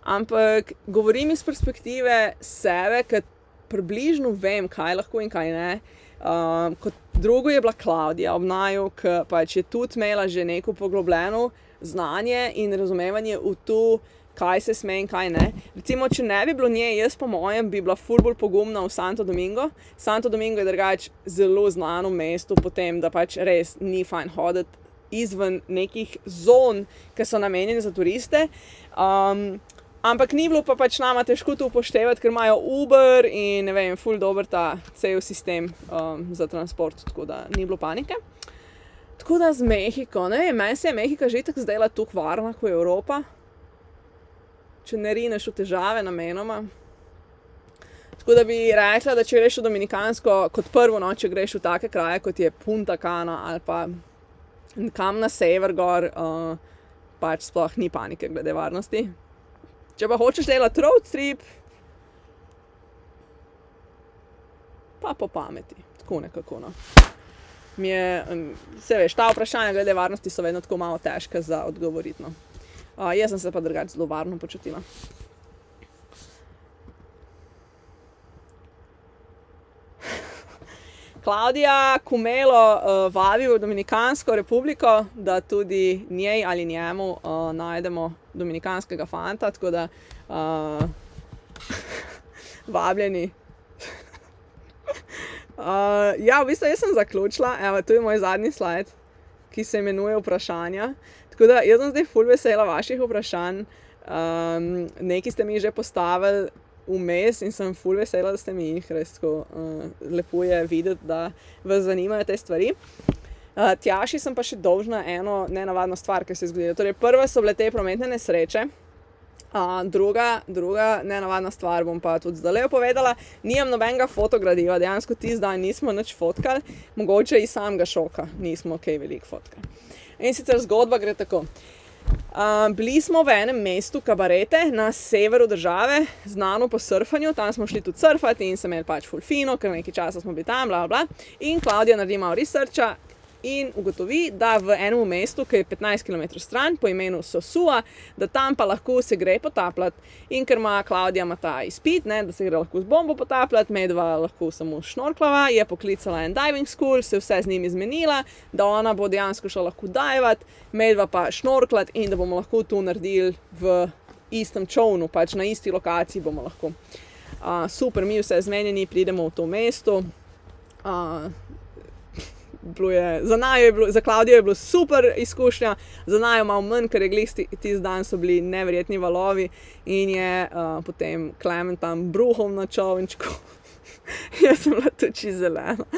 Speaker 1: ampak govorim iz perspektive sebe, ker približno vem, kaj lahko in kaj ne. Kot drugo je bila Klavdija ob naju, ki pač je tudi imela že neko poglobljeno znanje in razumevanje v to, kaj se sme in kaj ne. Recimo, če ne bi bilo nje, jaz po mojem bi bila ful bolj pogumna v Santo Domingo. Santo Domingo je drugače zelo znano mesto po tem, da pač res ni fajn hoditi izven nekih zon, ki so namenjene za turiste. Ampak ni bilo pa pač nama težko to upoštevati, ker imajo Uber in ne vem, ful dober ta cel sistem za transport, tako da ni bilo panike. Tako da z Mehiko, ne vem, meni se je Mehika že tako zdela toliko varna kot Evropa. Če ne rineš v težave namenoma. Tako da bi rekla, da če greš v Dominikansko, kot prvo, če greš v take kraje, kot je Punta Cana ali pa kam na sever gor, pač sploh ni panike glede varnosti. Če pa hočeš delati road trip, pa po pameti, tako nekako, Se veš, ta vprašanja glede varnosti so vedno tako malo težka za odgovoriti, Jaz sem se pa drugače zelo varno počutila. Klavdija Kumelo vabi v Dominikansko republiko, da tudi njej ali njemu najdemo dominikanskega fanta, tako da vabljeni. Ja, v bistvu jaz sem zaključila, evo, tu je moj zadnji slajd, ki se imenuje vprašanja. Tako da jaz sem zdaj ful vesela vaših vprašanj, nekaj ste mi že postavili vmes in sem ful vesela, da ste mi jih, res tako lepo je videti, da vas zanimajo te stvari. Tjaši sem pa še dolžna eno nenavadno stvar, ki se je zgodila. Torej, prva so bile te prometne nesreče, druga nenavadna stvar bom pa tudi zdajle povedala. Nimam nobenega fotogradiva, dejansko tisti dan nismo nič fotkali, mogoče iz samega šoka nismo kaj veliko fotkali. In sicer zgodba gre tako. Bili smo v enem mestu Kabarete na severu države, znano po surfanju, tam smo šli tudi surfati in se imeli pač ful fino, ker nekaj časa smo bili tam, bla, bla. In Klavdija naredi malo researcha in ugotovi, da v enem mestu, ki je 15 km stran, po imenu Sosua, da tam pa lahko se gre potapljati. In ker ima Klavdija ta izpit, da se gre lahko z bombo potapljati, medva lahko samo šnorklava, je poklicala en diving school, se vse z njim izmenila, da ona bo dejansko šla lahko divati, medva pa šnorklati in da bomo lahko to naredili v istem čovnu, pač na isti lokaciji bomo lahko. Super, mi vse zmenjeni, pridemo v to mesto. Za Klavdijo je bilo super izkušnja, za naju malo manj, ker je glih tisti dan so bili neverjetni valovi in je potem Klemen tam bruhom na čovničku. Jaz sem bila tudi zelena.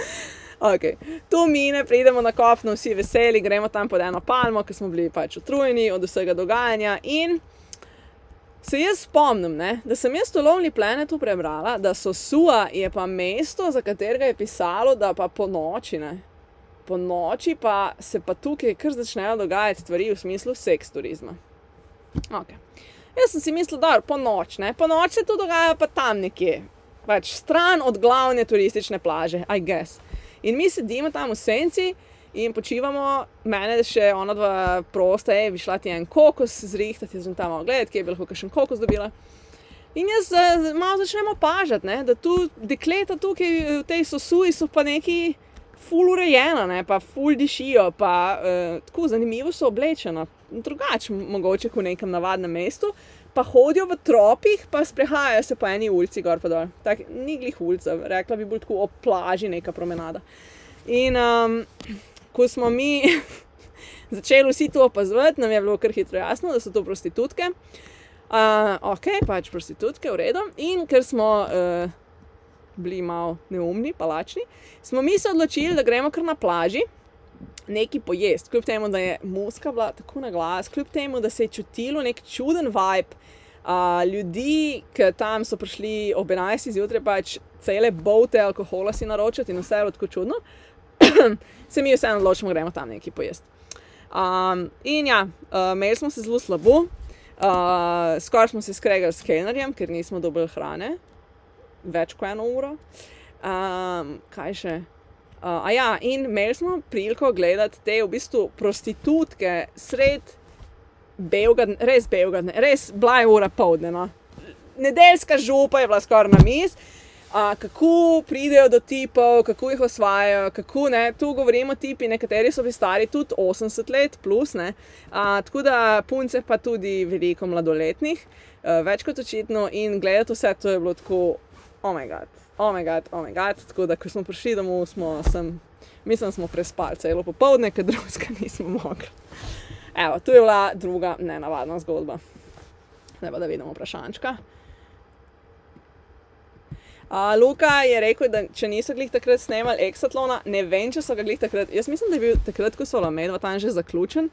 Speaker 1: Ok, to mine, pridemo na kopno, vsi veseli, gremo tam pod eno palmo, ker smo bili pač utrujeni od vsega dogajanja in se jaz spomnim, da sem jaz v Lonely Planetu prebrala, da Sosua je pa mesto, za katerega je pisalo, da pa po noči, po noči pa se pa tukaj kar začnejo dogajati stvari v smislu seks turizma. Ok. Jaz sem si mislila, da po noč, po noč se to dogaja pa tam nekje. Pač stran od glavne turistične plaže, I guess. In mi sedimo tam v senci in počivamo, mene še ona dva prosta, bi šla ti en kokos zrihtati, jaz sem tam malo gledati, kje bi lahko kakšen kokos dobila. In jaz malo začnemo opažati, da tu dekleta tukaj v tej Sosuji so pa neki ful urejena, pa ful dišijo, pa tako zanimivo so oblečena, drugače mogoče kot v nekem navadnem mestu, pa hodijo v tropih, pa sprehajajo se po eni ulici gor pa dol. Tak, ni glih ulica, rekla bi bolj tako ob plaži neka promenada.
Speaker 2: In ko smo mi začeli vsi to opazovati, nam je bilo kar hitro jasno, da so to prostitutke. Ok, pač prostitutke, v redu. In ker smo bili malo neumni, palačni, smo mi se odločili, da gremo kar na plaži nekaj pojesti. Kljub temu, da je muzika bila tako na glas, kljub temu, da se je čutilo nek čuden vibe. Ljudi, ki tam so prišli ob 11 zjutraj, pač cele bote alkohola si naročati in vse je tako čudno, se mi vseeno odločimo, gremo tam nekaj pojesti. In ja, imeli smo se zelo slabo, skoraj smo se skregali s kelnerjem, ker nismo dobili hrane, več kot 1 uro. Kaj še? In imeli smo priliko gledati te v bistvu prostitutke sred belega dne, res bila je ura poldne, no. Nedeljska župa je bila skoraj na mizi, kako pridejo do tipov, kako jih osvajajo, kako ne, tu govorimo tipi, nekateri so bili stari tudi 80 let plus, ne, tako da punce pa tudi veliko mladoletnih, več kot očitno in gledati vse to je bilo tako, oh my god, tako da ko smo prišli domov, mislim, smo prespali celo popoldne, ker drugega nismo mogli. Evo, tu je bila druga nenavadna zgodba. Zdaj pa da vidimo vprašančka. Luka je rekel, da če niso glih takrat snemali Exatlona, ne vem, če so ga glih takrat, jaz mislim, da je bil takrat, ko so Medva tam že zaključen,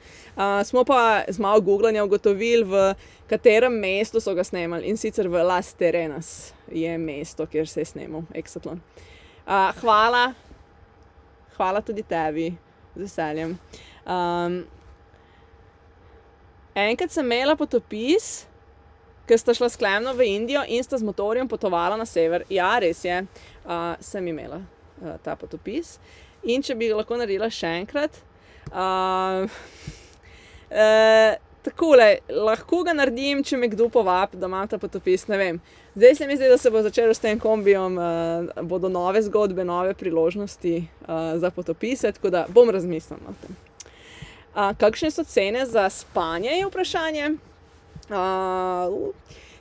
Speaker 2: smo pa z malo googlanja ugotovili, v katerem mestu so ga snemali, in sicer v Las Terrenas je mesto, kjer se je snemal Exatlon. Hvala tudi tebi, z veseljem. Enkrat sem imela potopis, ker sta šla s Klemno v Indijo in sta z motorjem potovala na sever. Ja, res je, sem imela ta potopis. In če bi ga lahko naredila še enkrat, takole, lahko ga naredim, če me kdo povabi, da imam ta potopis, ne vem. Zdaj se mi zdi, da se bo začelo s tem kombijom, bodo nove zgodbe, nove priložnosti za potopise, tako da bom razmislila o tem. Kakšne so cene za spanje, je vprašanje.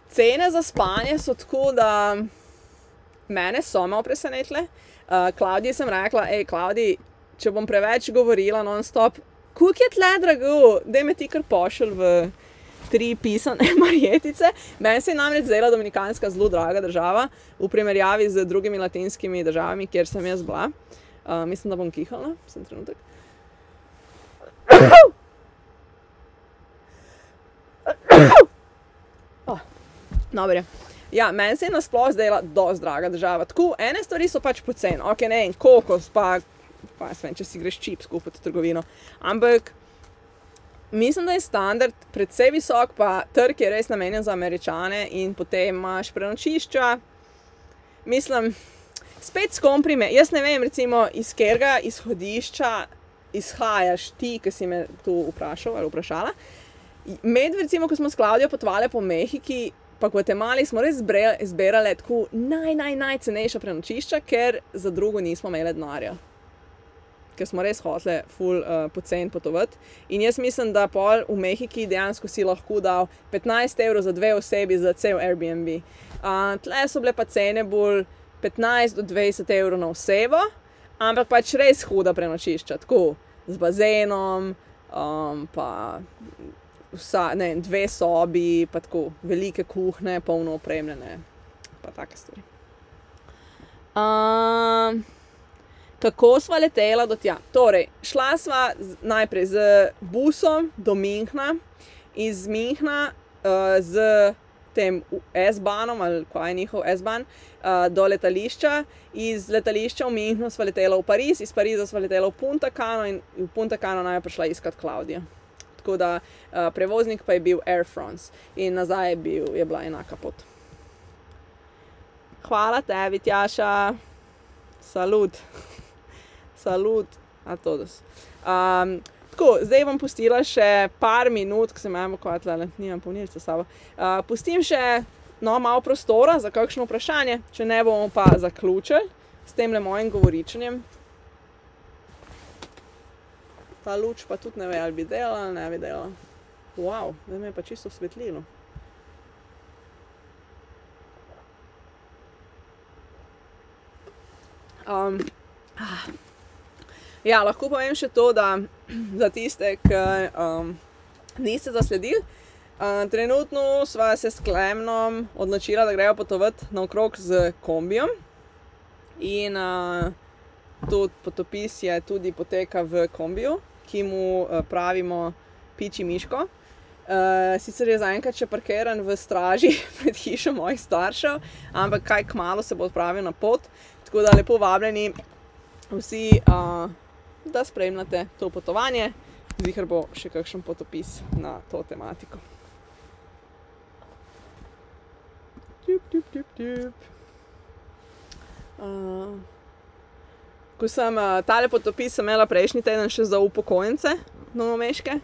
Speaker 2: Cene za spanje so tako, da mene so malo presenetile. Klavdiji sem rekla, Klavdiji, če bom preveč govorila non-stop, koliko je tle drago, daj me ti kar pošelj v 3 pisane marjetice. Meni se je namreč zdela Dominikanska zelo draga država, v primerjavi z drugimi latinskimi državami, kjer sem jaz bila. Mislim, da bom kihala, sem trenutek. Dobre. Ja, meni se je nasploh zdela dosti draga država. Tako, ene stvari so pač poceni. Ok, ne vem, kokos, pa vem, če si greš čips kupiti v trgovino. Ampak mislim, da je standard precej visok, pa trg je res namenjen za Američane in potem imaš prenočišča. Mislim, spet s kom prime. Jaz ne vem, recimo, iz katerega izhodišča izhajaš ti, ki si me tu vprašal ali vprašala. Recimo, ko smo s Klavdijo potovali po Mehiki, pa Gvatemali, smo res izberali tako najcenejša prenočišča, ker za drugo nismo imeli denarja. Ker smo res hoteli ful poceni potovati. In jaz mislim, da pol v Mehiki dejansko si lahko dal 15 € za 2 osebi za cel Airbnb. Tle so bile pa cene bolj 15 do 20 € na osebo, ampak pač res huda prenočišča, tako z bazenom, pa 2 sobi, pa tako velike kuhne, polno opremljene, pa take stvari. Kako sva letela do tja? Torej, šla sva najprej z busom do Münchna, iz Münchna z tem S-Bahnom, ali kaj je njihov S-Bahn, do letališča. Iz letališča v Münchnu sva letela v Pariz, iz Pariza sva letela v Punta Cano in v Punta Cano naj prišla iskat Klavdijo. Tako da prevoznik pa je bil Air France in nazaj je bila enaka pot. Hvala tebi, Tjaša. Salut. Salut a todos. Tako, zdaj bom pustila še par minut, ko se imamo kot tlele, nimam polnilca s sabo. Pustim še malo prostora za kakšno vprašanje, če ne bomo pa zaključili s temle mojim govoričenjem. Ta luč pa tudi ne ve, ali bi delala ali ne bi delala. Wow, zdaj me je pa čisto osvetlilo. Ja, lahko povem še to, da za tiste, ki niste zasledili, trenutno sva se s Klemnom odločila, da grejo potovati naokrog z kombijem. In tudi potopis je tudi poteka v kombiju, ki mu pravimo Piči Miško. Sicer je zaenkrat še parkiran v straži pred hišo mojih staršev, ampak kaj kmalu se bo odpravil na pot. Tako da lepo vabljeni vsi, da spremljate to potovanje. Ziher bo še kakšen potopis na to tematiko. Ko sem tale potopis sem imela prejšnji teden še za upokojence novomeške.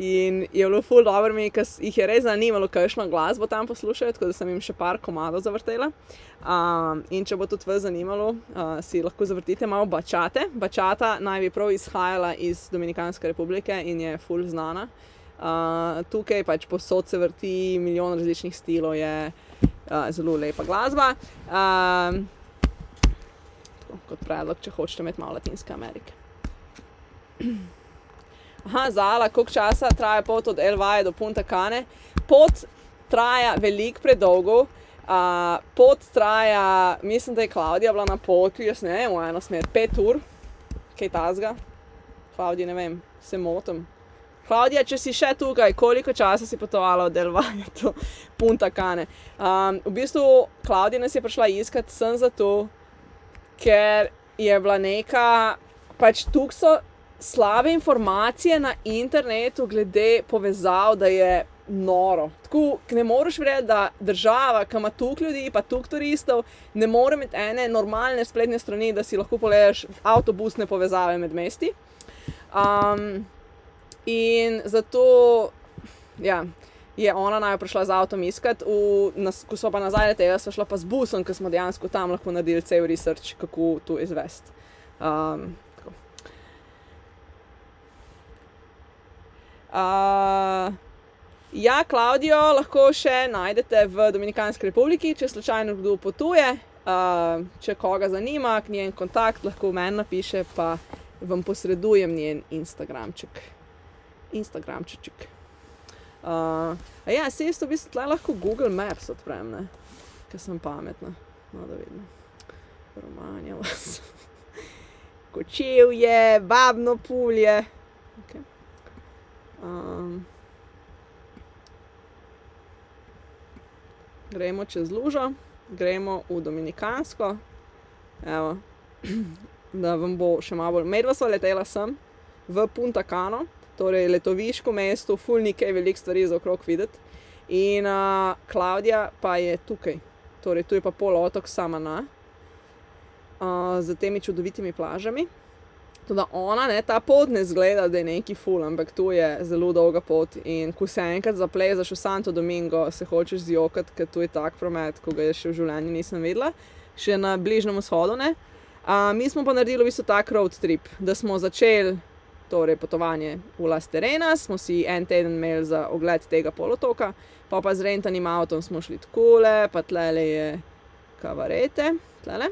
Speaker 2: In je bilo ful dobro mi, ker jih je res zanimalo, kakšno glasbo tam poslušajo, tako da sem jim še par komadov zavrtela. In če bo tudi vas zanimalo, si lahko zavrtite malo bačate. Bačata naj bi prav izhajala iz Dominikanske republike in je ful znana. Tukaj pač povsod se vrti milijon različnih stilov, je zelo lepa glasba. Kot predlog, če hočete imeti malo Latinske Amerike. Aha, Zala, koliko časa traja pot od El Valle do Punta Cane? Pot traja veliko predolgo. Pot traja, mislim, da je Klavdija bila na poti, jaz ne vem, v eno smer, 5 ur. Kaj tazga? Klavdija, ne vem, se motim. Klavdija, če si še tukaj, koliko časa si potovala od El Valle do Punta Cane? V bistvu, Klavdija nas je prišla iskat sem zato, ker je bila neka, pač tukaj so slabe informacije na internetu glede povezav, da je noro. Tako, ne moreš verjeti, da država, ki ima toliko ljudi, pa toliko turistov, ne more imeti ene normalne spletne strani, da si lahko pogledaš avtobusne povezave med mesti. In zato, ja, je ona naj prišla z avtom iskat. Ko smo pa nazaj letela, sva šla pa z busom, ker smo dejansko tam lahko naredili cel research, kako to izvesti. Ja, Klavdijo lahko še najdete v Dominikanski republiki, če slučajno kdo potuje. Če koga zanima, njen kontakt lahko meni napiše, pa vam posredujem njen Instagramček. Ja, sest v bistvu tle lahko Google Maps odprem, ne? Ker sem pametna. No, da vidimo. Romanja vas. Kočevje, Babno Polje. Okay. Gremo čez lužo, gremo v Dominikansko. Evo, da vam bo še malo bolj. Medva sva letela sem v Punta Cano, torej letoviško mesto, ful ni kaj veliko stvari za okrog videti. In Klavdija pa je tukaj, torej tu je pa polotok Samana, z temi čudovitimi plažami. Toda ona, ne, ta pot ne zgleda, da je neki ful, ampak tu je zelo dolga pot in ko se enkrat zaplezaš v Santo Domingo, se hočeš zjokati, ker tu je tak promet, ko ga je še v življenju nisem videla, še na Bližnjem vzhodu, ne. Mi smo pa naredili v bistvu tak road trip, da smo začeli torej potovanje v Las Terrenas, smo si en teden imeli za ogled tega polotoka, pa z rentanim avtom smo šli takole, pa tlele je Cavarete, tlele.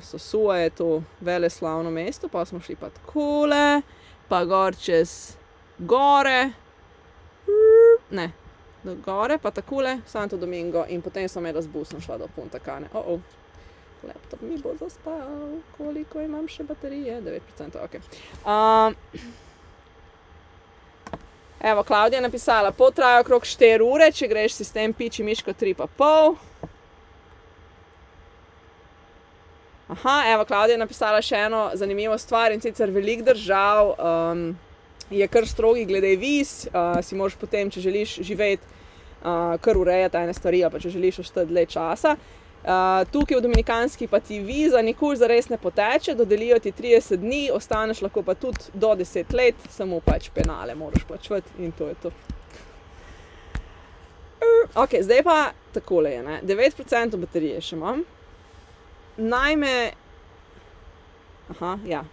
Speaker 2: Sosua je to veleslavno mesto, pa smo šli pa takole, pa gor čez gore, ne, do gore, pa takole, Santo Domingo in potem sem imela z busom šla do Punta Cane. Laptop mi bo zaspal, koliko imam še baterije? 9%, ok. Evo, Klavdija je napisala, pot traja okrog 4 ure, če greš sistem Piči Miško 3,5. Aha, evo, Klavdija je napisala še eno zanimivo stvar in sicer veliko držav je kar strogi glede viz, si moraš potem, če želiš živeti, kar urejati ene stvari, pa če želiš ostati dlje časa. Tukaj v Dominikanski pa ti viza nikoli zares ne poteče, dodelijo ti 30 dni, ostaneš lahko pa tudi do 10 let, samo pač penale moraš plačevati in to je to. Ok, zdaj pa takole je, ne, 9% baterije še imam. Klavdija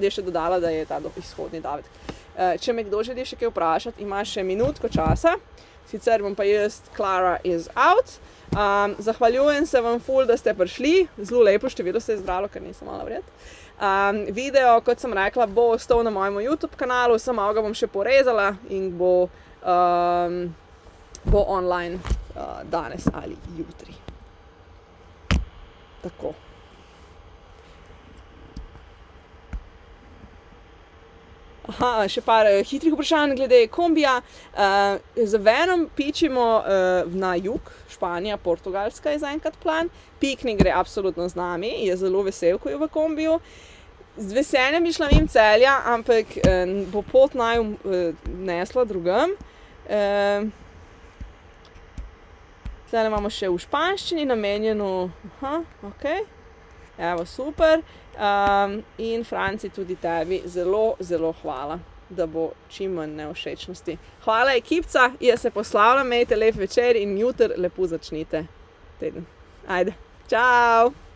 Speaker 2: je še dodala, da je ta izhodni davek. Če me kdo želi še kaj vprašati, ima še minutko časa. Sicer bom pa jaz, Clara is out. Zahvaljujem se vam ful, da ste prišli. Zelo lepo število se je zbralo, ker nisem malo verjeti. Video, kot sem rekla, bo ostal na mojem YouTube kanalu, samo ga bom še porezala in bo online danes ali jutri. Tako. Aha, še par hitrih vprašanj glede kombija. Z Venom pičimo na jug, Španija, Portugalska je zaenkrat plan. Piknik gre absolutno z nami, je zelo vesel, ko je v kombiju. Z veseljem bi šla mimo Celja, ampak bo pot naju nesla drugam. Zdaj imamo še v španščini namenjeno, evo, super. In Franci, tudi tebi zelo, zelo hvala, da bo čim manj nevšečnosti. Hvala ekipca, jaz se poslavljam, imejte lep večer in jutri lepo začnite teden. Ajde, čau!